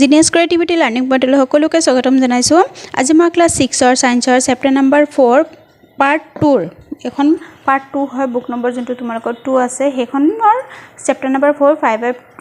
Genius creativity learning পৰ্টেলৰ সকলোকে স্বাগতম জনাইছোঁ। আজি মই ক্লাছ 6ৰ ছায়েন্সৰ চেপ্টাৰ নম্বৰ 4 পাৰ্ট 2ৰ এখন পাৰ্ট 2 হয়, বুক নম্বৰ যোনটো তোমালোকৰ 2 আছে সেইখনৰ chapter number 4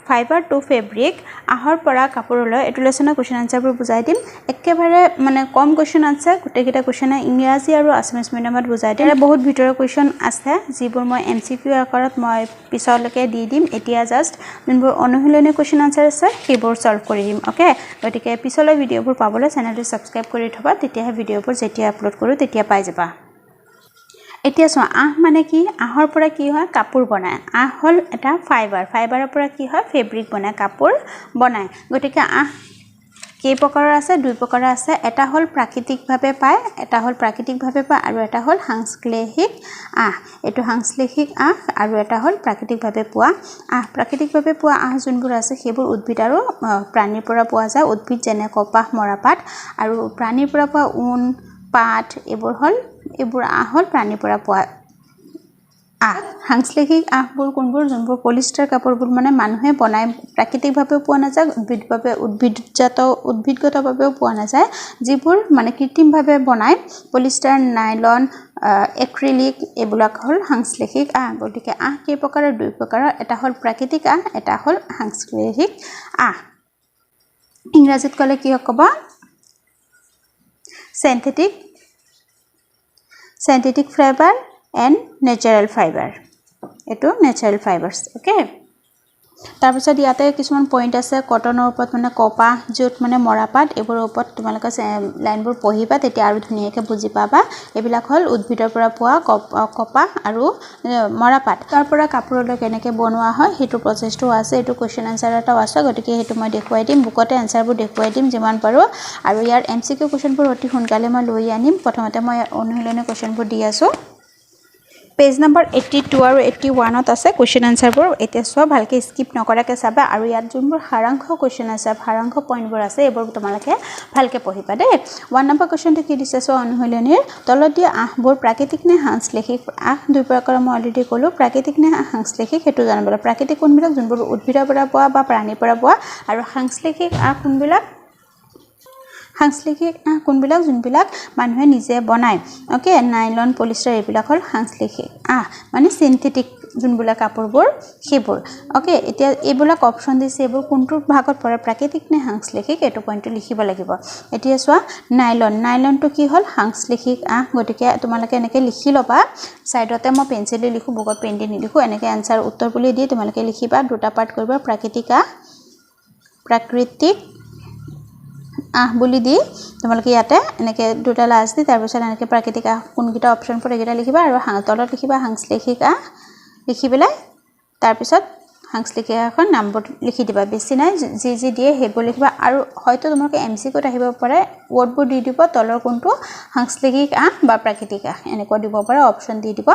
fibre to fabric আহৰ পৰা কাপোৰলৈ এইটো লেচনৰ কুৱেশ্যন আনচাৰবোৰ বুজাই দিম। একেবাৰে মানে কম কুৱেশ্যন আনচাৰ, গোটেইকেইটা কুৱেশ্যনে ইংৰাজী আৰু আছামিজ মিডিয়ামত বুজাই দিম। বহুত ভিতৰৰ কুৱেশ্যন আছে যিবোৰ মই MCQ আকাৰত মই পিছলৈকে দি দিম। এতিয়া জাষ্ট যোনবোৰ অনুশীলনী কুৱেশ্যন আনচাৰ আছে সেইবোৰ সলভ কৰি দিম। অ'কে, গতিকে পিছলৈ ভিডিঅ'বোৰ পাবলৈ চেনেলটো ছাবস্ক্ৰাইব কৰি থবা, তেতিয়াহে ভিডিঅ'বোৰ যেতিয়া আপলোড কৰোঁ তেতিয়া পাই যাবা। এতিয়া চোৱা, আহ মানে কি? আহৰ পৰা কি হয়? কাপোৰ বনায়। আহ হ'ল এটা ফাইবাৰৰ পৰা কি হয়? ফেব্ৰিক বনায়, কাপোৰ বনায়। গতিকে আহ কেই প্ৰকাৰৰ আছে? 2 প্ৰকাৰৰ আছে। এটা হ'ল প্ৰাকৃতিকভাৱে পায়, আৰু এটা হ'ল সাংশ্লেষিক আহ। এইটো সাংশ্লেষিক আহ আৰু এটা হ'ল প্ৰাকৃতিকভাৱে পোৱা আহ। প্ৰাকৃতিকভাৱে পোৱা আহ যোনবোৰ আছে সেইবোৰ উদ্ভিদ আৰু প্ৰাণীৰ পৰা পোৱা যায়। উদ্ভিদ যেনে কপাহ, মৰাপাট, আৰু প্ৰাণীৰ পৰা পোৱা ঊণ, পাট, এইবোৰ আহ হ'ল প্ৰাণীৰ পৰা পোৱা আহ। সাংশ্লেষিক আহবোৰ কোনবোৰ? যোনবোৰ পলিষ্টাৰ কাপোৰবোৰ মানে মানুহে বনায়, প্ৰাকৃতিকভাৱেও পোৱা নাযায়, উদ্ভিদগতভাৱেও পোৱা নাযায়, যিবোৰ মানে কৃত্ৰিমভাৱে বনায়, পলিষ্টাৰ, নাইলন, এক্ৰিলিক, এইবিলাক হ'ল সাংশ্লেষিক আহ। গতিকে আহ কেই প্ৰকাৰৰ? 2 প্ৰকাৰৰ। এটা হ'ল প্ৰাকৃতিক আহ, এটা হ'ল সাংশ্লেষিক আহ। ইংৰাজীত ক'লে কি ক'ব? synthetic fiber and natural fiber. এইটো নেচাৰেল ফাইবাৰ্ছ। অ'কে, তাৰপিছত ইয়াতে কিছুমান পইণ্ট আছে কটনৰ ওপৰত, মানে কপাহ, য'ত মানে মৰাপাট, এইবোৰৰ ওপৰত তোমালোকে লাইনবোৰ পঢ়িবা, তেতিয়া আৰু ধুনীয়াকৈ বুজি পাবা। এইবিলাক হ'ল উদ্ভিদৰ পৰা পোৱা কপাহ আৰু মৰাপাট। তাৰ পৰা কাপোৰলৈ কেনেকৈ বনোৱা হয় সেইটো প্ৰচেছটো আছে। এইটো কুৱেশ্যন আনচাৰ এটাও আছে, গতিকে সেইটো মই দেখুৱাই দিম, বুকতে এনচাৰবোৰ দেখুৱাই দিম যিমান পাৰোঁ। আৰু ইয়াৰ MCQ কুৱেশ্যনবোৰ অতি সোনকালে মই লৈ আনিম। প্ৰথমতে মই অনুশীলনী কুৱেশ্যনবোৰ দি আছোঁ। পেজ নম্বৰ 82 আৰু 81ত আছে কুৱেশ্যন আনচাৰবোৰ। এতিয়া চোৱা, ভালকৈ স্কিপ নকৰাকৈ চাবা, আৰু ইয়াত যোনবোৰ সাৰাংশ কুৱেশ্যন আছে, সাৰাংশ পইণ্টবোৰ আছে, এইবোৰ তোমালোকে ভালকৈ পঢ়িবা দেই। 1 নম্বৰ কুৱেশ্যনটো কি দিছে চোৱা, অনুশীলনীৰ তলত দিয়া আহবোৰ প্ৰাকৃতিক নে সাংশ্লেষিক? আহ 2 প্ৰকাৰৰ মই অলৰেডি ক'লোঁ, প্ৰাকৃতিক নে সাংশ্লেষিক সেইটো জানিবলৈ। প্ৰাকৃতিক কোনবিলাক? যোনবোৰ উদ্ভিদৰ পৰা পোৱা বা প্ৰাণীৰ পৰা পোৱা, আৰু সাংশ্লেষিক আহ কোনবিলাক? সাংশ্লেষিক আহ কোনবিলাক? যোনবিলাক মানুহে নিজে বনায়। অ'কে, নাইলন, পলিষ্টাৰ, এইবিলাক হ'ল সাংশ্লেষিক আহ, মানে চিন্থেটিক যোনবিলাক কাপোৰবোৰ সেইবোৰ। অ'কে, এতিয়া এইবিলাক অপশ্যন দিছে, এইবোৰ কোনটো ভাগত পৰে? প্ৰাকৃতিক নে সাংশ্লেষিক? এইটো পইণ্টটো লিখিব লাগিব। এতিয়া চোৱা, নাইলনটো কি হ'ল? সাংশ্লেষিক আহ। গতিকে তোমালোকে এনেকৈ লিখি ল'বা। ছাইডতে মই পেঞ্চিলে লিখোঁ, বুকত পেন দি নিলিখোঁ। এনেকৈ এনচাৰ উত্তৰ বুলি দি তোমালোকে লিখিবা। 2টা পাৰ্ট কৰিবা, প্ৰাকৃতিক আহ বুলি দি তোমালোকে ইয়াতে এনেকৈ 2টা লাজ দি তাৰপিছত এনেকৈ প্ৰাকৃতিক আহ কোনকেইটা অপশ্যন পৰে এইকেইটা লিখিবা, আৰু তলত লিখিবা সাংশ্লেষিক আহ, লিখি পেলাই তাৰপিছত সাংশ্লেষিক আহৰ নামবোৰ লিখি দিবা। বেছি নাই, যি দিয়ে সেইবোৰ লিখিবা। আৰু হয়তো তোমালোকে MCQত আহিব পাৰে, ৱৰ্ডবোৰ দি দিব, তলৰ কোনটো সাংশ্লেষিক আহ বা প্ৰাকৃতিক আহ এনেকুৱা দিব পাৰে, অপশ্যন দি দিব।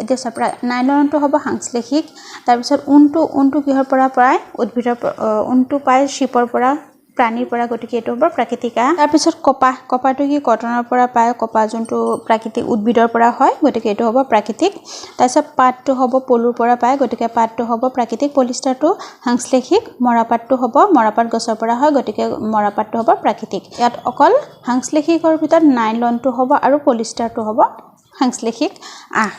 এতিয়া চোৱা, নাইলনটো হ'ব সাংশ্লেষিক। তাৰপিছত ঊণটো কিহৰ পৰা পায়? উদ্ভিদৰ পৰা। ঊণটো পায় শিপৰ পৰা, প্ৰাণীৰ পৰা, গতিকে এইটো হ'ব প্ৰাকৃতিক আহ। তাৰপিছত কপাহটো কি? কটনৰ পৰা পায়, কপাহ যোনটো প্ৰাকৃতিক উদ্ভিদৰ পৰা হয়, গতিকে এইটো হ'ব প্ৰাকৃতিক। তাৰপিছত পাতটো হ'ব পলুৰ পৰা পায়, গতিকে পাতটো হ'ব প্ৰাকৃতিক। পলিষ্টাৰটো সাংশ্লেষিক। মৰাপাটটো হ'ব, মৰাপাট গছৰ পৰা হয়, গতিকে মৰাপাটটো হ'ব প্ৰাকৃতিক। ইয়াত অকল সাংশ্লেষিকৰ ভিতৰত নাইলনটো হ'ব আৰু পলিষ্টাৰটো হ'ব সাংশ্লেষিক আহ।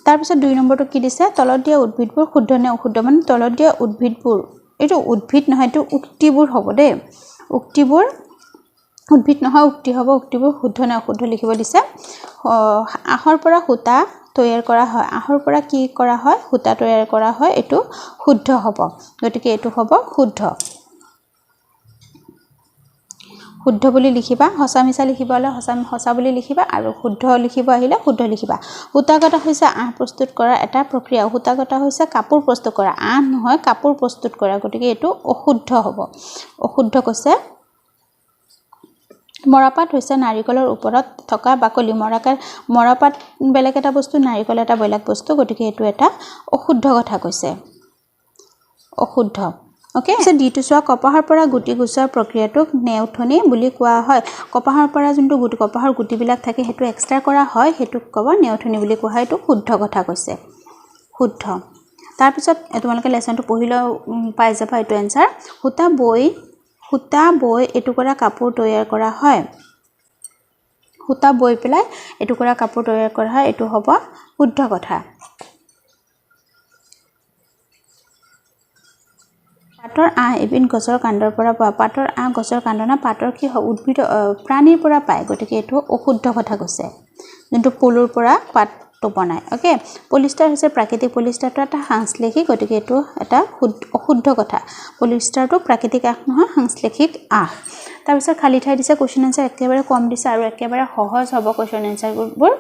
তাৰপিছত 2 নম্বৰটো কি দিছে? তলত দিয়া উদ্ভিদবোৰ শুদ্ধ নে অশুদ্ধ? মানে তলত দিয়া উদ্ভিদবোৰ, এইটো উদ্ভিদ নহয়, এইটো উক্তিবোৰ হ'ব দেই। উক্তিবোৰ উদ্ভিদ নহয়, উক্তি হ'ব। উক্তিবোৰ শুদ্ধ নে অশুদ্ধ লিখিব দিছে। আহৰ পৰা সূতা তৈয়াৰ কৰা হয়। আহৰ পৰা কি কৰা হয়? সূতা তৈয়াৰ কৰা হয়। এইটো শুদ্ধ হ'ব, গতিকে এইটো হ'ব শুদ্ধ বুলি লিখিবা। সঁচা মিছা লিখিব হ'লে সঁচা বুলি লিখিবা, আৰু শুদ্ধ লিখিব আহিলে শুদ্ধ লিখিবা। সূতাকটা হৈছে আহ প্ৰস্তুত কৰাৰ এটা প্ৰক্ৰিয়া। সূতাকটা হৈছে কাপোৰ প্ৰস্তুত কৰা, আহ নহয়, কাপোৰ প্ৰস্তুত কৰা, গতিকে এইটো অশুদ্ধ হ'ব। অশুদ্ধ কৈছে। মৰাপাট হৈছে নাৰিকলৰ ওপৰত থকা বাকলি। মৰাপাট বেলেগ এটা বস্তু, নাৰিকল এটা বেলেগ বস্তু, গতিকে এইটো এটা অশুদ্ধ কথা কৈছে, অশুদ্ধ। অ'কে, ডিটো চোৱা, কপাহৰ পৰা গুটি গুচোৱাৰ প্ৰক্ৰিয়াটোক নেউঠনি বুলি কোৱা হয়। কপাহৰ পৰা যোনটো কপাহৰ গুটিবিলাক থাকে সেইটো এক্সট্ৰা কৰা হয়, সেইটোক ক'ব নেউঠনি বুলি কোৱা হয়। এইটো শুদ্ধ কথা কৈছে, শুদ্ধ। তাৰপিছত তোমালোকে লেচনটো পঢ়িলেও পাই যাবা এইটো এনচাৰ। সূতা বৈ এটুকুৰা কাপোৰ তৈয়াৰ কৰা হয় সূতা বৈ পেলাই এটুকুৰা কাপোৰ তৈয়াৰ কৰা হয় এটো হ'ব শুদ্ধ কথা পাতৰ আহ এবিধ গছৰ কাণ্ডৰ পৰা পোৱা পাতৰ আহ গছৰ কাণ্ড না পাতৰ কি হয় উদ্ভিদ প্ৰাণীৰ পৰা পায় গতিকে এটো অশুদ্ধ কথা কৈছে যোনটো পলুৰ পৰা পাতটো বনায় ওকে পলিষ্টাৰ হৈছে প্ৰাকৃতিক পলিষ্টাৰটো এটা সাংশ্লেষিক গতিকে এটো এটা অশুদ্ধ কথা পলিষ্টাৰটো প্ৰাকৃতিক আহ নহয় সাংশ্লেষিক আহ তাৰ পিছত খালি ঠাই দিছে কোৱেশ্চন আনসাৰ একেবাৰে কম দিছে আৰু একেবাৰে সহজ হ'ব কোৱেশ্চন আনসাৰবোৰ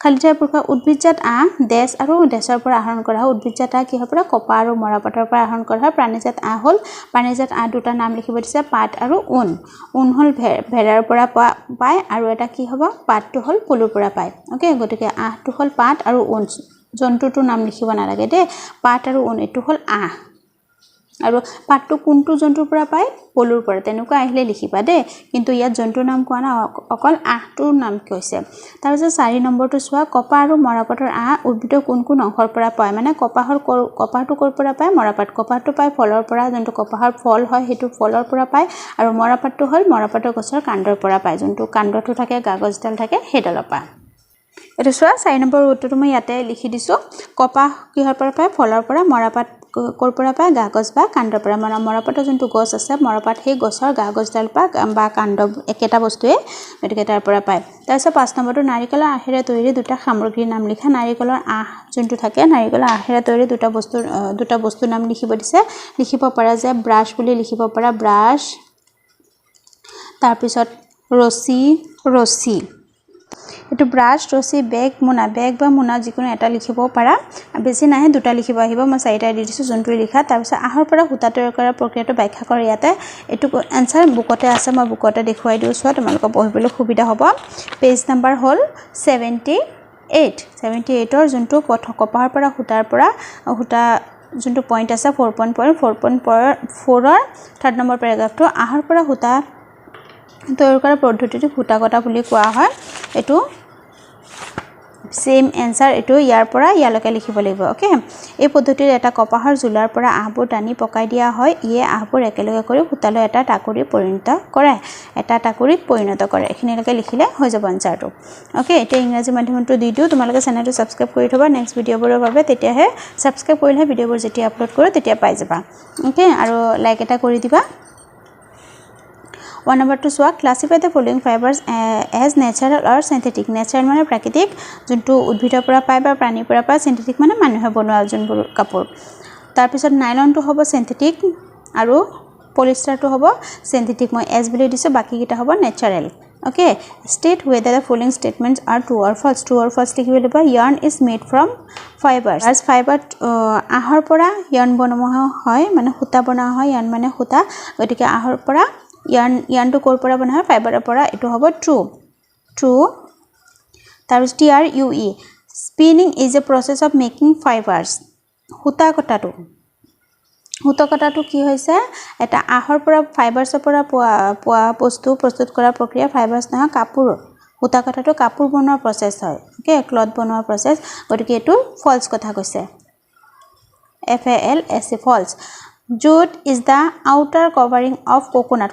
খালি ঠাই প্ৰকাৰ উদ্ভিদজাত আহ দেশ আৰু দেশৰ পৰা আহৰণ কৰা হয় উদ্ভিদজাত আহ কিহৰ পৰা কপা আৰু মৰাপাটৰ পৰা আহৰণ কৰা হয় প্ৰাণীজাত আহ হ'ল প্ৰাণীজাত আহ দুটা নাম লিখিব দিছে পাত আৰু ঊন হ'ল ভেড়াৰ পৰা পায় আৰু এটা কি হ'ব পাতটো হ'ল পলুৰ পৰা পায় ওকে গতিকে আহটো হ'ল পাত আৰু ঊন জন্তুটোৰ নাম লিখিব নালাগে দে পাত আৰু ঊন এটো হ'ল আহ আৰু পাতটো কোনটো জন্তুৰ পৰা পায় পলুৰ পৰা তেনেকুৱা আহিলে লিখিবা দে কিন্তু ইয়াত জন্তুৰ নাম কোৱা না অকল আহটোৰ নাম কৈছে তাৰ পিছত 4 নম্বৰটো চোৱা কপা আৰু মৰাপাটৰ আহ উদ্ভিদৰ কোন কোন অংশৰ পৰা পায় মানে কপাহটো কৰ পৰা পায় মৰাপাট কপাহটো পায় ফলৰ পৰা যোনটো কপাহৰ ফল হয় হেতু ফলৰ পৰা পায় আৰু মৰাপাটটো হ'ল মৰাপাটৰ গছৰ কাণ্ডৰ পৰা পায় যোনটো কাণ্ডটো থাকে কাগজডাল থাকে হেডালৰ পৰা এটো চোৱা 4 নম্বৰ উত্তৰটো মই ইয়াতে লিখি দিছো কপাহ কিহৰ পৰা পায় ফলৰ পৰা মৰাপাট কৰ পৰা পায় কাগজ বা কাণ্ডৰ পৰা মৰাপাটৰ যোনটো গছ আছে মৰাপাট সেই গছৰ কাগজডাল বা কাণ্ড একেটা বস্তুৱে গতিকে তাৰ পৰা পায় তাৰপিছত 5 নম্বৰটো নাৰিকলৰ আহেৰে তৈয়াৰী দুটা সামগ্ৰীৰ নাম লিখা নাৰিকলৰ আহ যোনটো থাকে নাৰিকলৰ আহেৰে তৈয়াৰী দুটা বস্তুৰ নাম লিখিব দিছে লিখিব পৰা যে ব্ৰাছ বুলি লিখিব পৰা ব্ৰাছ তাৰপিছত ৰছী এটো ব্ৰাছ ৰছী বেগ বা মোনা যিকোনো এটা লিখিব পাৰা বেছি নাহে দুটা লিখিব আহিব মই চাৰিটা দি দিছো যোনটো লিখা তাৰ পিছত আহৰ পৰা সূতা তৈয়াৰ কৰাৰ প্ৰক্ৰিয়াটো ব্যাখ্যা কৰি ইয়াতে এটো আনসাৰ বুকতে আছে মই বুকতে দেখুৱাই দিও চোৱা তোমালোকৰ পঢ়িবলৈ সুবিধা হ'ব পেজ নাম্বাৰ হ'ল 78 ৰ যোনটো কপাহৰ পৰা সূতাৰ পৰা সূতা যোনটো পইণ্ট আছে 4.4 ৰ 3rd নম্বৰ পেৰাগ্ৰাফটো আহৰ পৰা সূতা তৈয়াৰ কৰা পদ্ধতিটো সূতা কটা বুলি কোৱা হয় এটো সেম আনসাৰ এটো ইয়াৰ পৰা ইয়ালৈকে লিখিব লাগিব ওকে এই পদ্ধতিৰ এটা কপাহৰ জুলাৰ পৰা আহবোৰ টানি পকাই দিয়া হয় ইয়ে আহবোৰ একেলগে কৰি সূতালৈ এটা টাকুৰি পৰিণত কৰে এখিনিলৈকে লিখিলে হৈ যাব আনসাৰটো ওকে এটা ইংৰাজী মাধ্যমটো দি দিও তোমালোকে চেনেলটো সাবস্ক্ৰাইব কৰি থবা নেক্সট ভিডিঅ'বোৰৰ বাবে তেতিয়াহে সাবস্ক্ৰাইব কৰিলে ভিডিঅ'বোৰ যেতিয়া আপলোড কৰোঁ তেতিয়া পাই যাবা ওকে আৰু লাইক এটা কৰি দিবা 1 number to swag classify the following fibers as natural or synthetic natural মানে প্ৰাকৃতিক যোনটো উদ্ভিদৰ পৰা পায় বা প্ৰাণীৰ পৰা পায় synthetic মানে মানুহে বনোৱা যোনবোৰ কাপোৰ তাৰ পিছত নাইলনটো হ'ব synthetic আৰু পলিষ্টাৰটো হ'ব synthetic মই as বুলি দিছো বাকি কিটা হ'ব natural okay state whether the following statements are true or false লিখিব লাগিব yarn is made from fibers as fiber আহৰ পৰা yarn বনোৱা হয় মানে সূতা বনোৱা হয় yarn মানে সূতা গতিকে আহৰ পৰা yarn to কৰ পৰা বনা হয় ফাইবাৰৰ পৰা এটো হ'ব true তাৰ true spinning is a process of making fibers সূতা কটাটো কি হৈছে এটা আহৰ পৰা ফাইবাৰছৰ পৰা পোৱা বস্তু প্ৰস্তুত কৰা প্ৰক্ৰিয়া ফাইবাৰছ নহয় কাপোৰ সূতা কটাটো কাপোৰ বনোৱাৰ প্ৰসেস হয় ওকে ক্লথ বনোৱাৰ প্ৰসেস গতিকে এটো ফলস কথা কৈছে false jute is the outer covering of coconut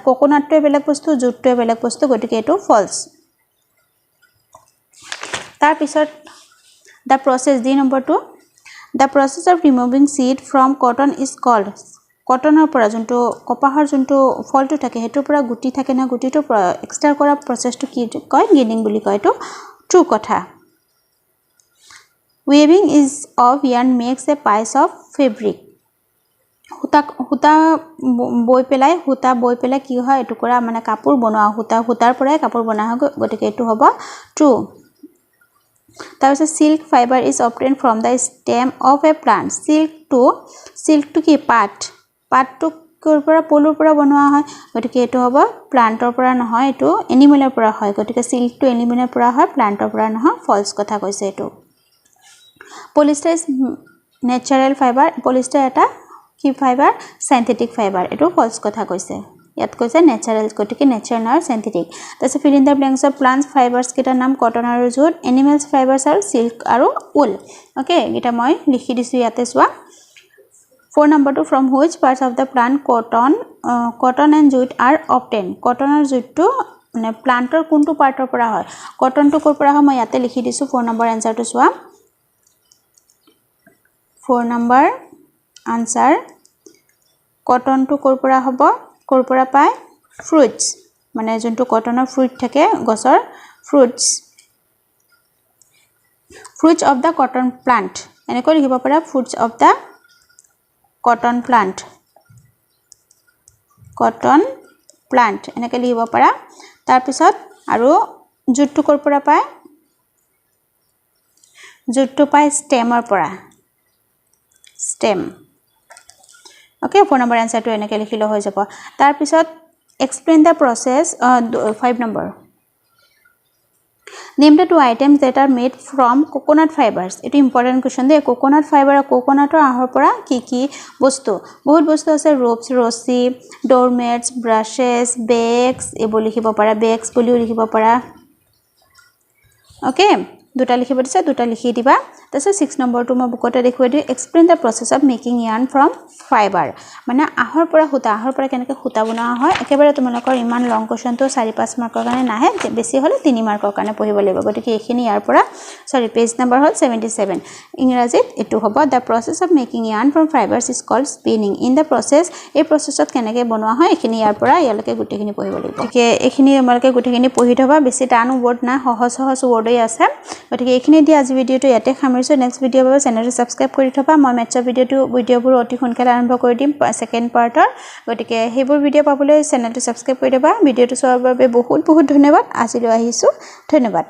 to বেলেগ বস্তু jute to বেলেগ বস্তু গতিকে এটো false তাৰ পিছত the process d number 2 the process of removing seed from cotton is called কটনৰ পৰা যোনটো কপাহৰ যোনটো ফলটো থাকে হেতুৰ পৰা গুটি থাকে না গুটিটো এক্সট্ৰা কৰা প্ৰসেসটো কি কয় গিনিং বুলি কয় এটো ট্ৰু কথা weaving is of yarn makes a piece of fabric সূতা বৈ পেলাই কি হয় এটুকুৰা মানে কাপোৰ বনোৱা সূতাৰ পৰাই কাপোৰ বনা হয় গতিকে এটো হ'ব ট্ৰু তাৰপিছত silk fiber is obtained from the stem of a plant silk to কি পাতটো কৰ পৰা পলুৰ পৰা বনোৱা হয় গতিকে এটো হ'ব প্লান্টৰ পৰা নহয় এটো এনিমেলৰ পৰা হয় গতিকে silk to এনিমেলৰ পৰা হয় প্লান্টৰ পৰা নহয় ফলস কথা কৈছে এটো polyester is natural fiber polyester এটা কি ফাইবাৰ সিন্থেটিক ফাইবাৰ এটো ফলস কথা কৈছে ইয়াত কৈছে ন্যাচাৰাল গতিকে ন্যাচাৰাল আৰু সিন্থেটিক তাছে fill in the blanks of plants fibres কিটা নাম কটন আৰু জুট এনিমেলস ফাইবাৰস আৰু সিল্ক আৰু উল ওকে এটা মই লিখি দিছো ইয়াতে সোৱা 4 number 2 from which parts of the plant cotton and jute are obtained cotton और jute to মানে প্লান্টৰ কোনটো পাৰ্টৰ পৰা হয় কটন টু কৰ পৰা হয় মই ইয়াতে লিখি দিছো 4 নম্বৰ আনসাৰটো চোৱা 4 নম্বৰ আনসাৰ কটন টু কৰ পৰা হ'ব কৰ পৰা পায় ফ্ৰুটস মানে যোনটো কটনৰ ফ্ৰুট থাকে গছৰ fruits of the cotton plant এনেকৈ লিখিব পাৰা fruits of the cotton plant এনেকৈ লিখিব পাৰা তাৰ পিছত আৰু জুটটো কৰ পৰা পায় জুটটো পায় ষ্টেমৰ পৰা ষ্টেম ওকে 4 নম্বৰ আনসাৰটো এনেকৈ লিখিলে হৈ যাব তাৰ পিছত explain the process 5 number name the two items that are made from coconut fibers it is important question the coconut fiber coconut ahor pora ki bostu bahut bostu ase ropes rossi doormats brushes bags e boli likhibo para bags boli likhibo para okay দুটা লিখিব দিছে দুটা লিখি দিবা তাছে 6 নম্বৰটো মই বুকতে দেখুৱাই দি explain the process of making yarn from fiber মানে আহৰ পৰা কেনেকৈ সুতা বনোৱা হয় একেবাৰে তোমালোকৰ ইমান লং কোৱেশ্চন তো 4-5 মাৰ্কৰ কাৰণে নাহে বেছি হলে 3 মাৰ্কৰ কাৰণে পঢ়িব লাগিব গতিকে এইখিনি ইয়াৰ পৰা সৰি পেজ নম্বৰ হল 77 ইংৰাজীত এটো হ'ব the process of making yarn from fibers is called spinning in the process এই প্ৰসেছত কেনেকৈ বনোৱা হয় এইখিনি ইয়াৰ পৰা ইয়ালৈকে গুটেখিনি পঢ়িব লাগিব গতিকে এইখিনি আমালকে গুটেখিনি পঢ়ি থবা বেছি টান ওৱৰ্ড না সহজ ওৱৰ্ডই আছে গতিকে এইখিনি দি আজি ভিডিওটো ইয়াতে সামৰিছো নেক্সট ভিডিও বাবে চেনেলটো সাবস্ক্ৰাইব কৰি থবা মই মেথছৰ ভিডিওবোৰ অতি সোনকালে আৰম্ভ কৰি দিম সেকেন্ড পাৰ্টৰ গতিকে হেবোৰ ভিডিও পাবলৈ চেনেলটো সাবস্ক্ৰাইব কৰি দিবা ভিডিওটো চোৱাৰ বাবে বহুত বহুত ধন্যবাদ আজিলৈ আহিছো ধন্যবাদ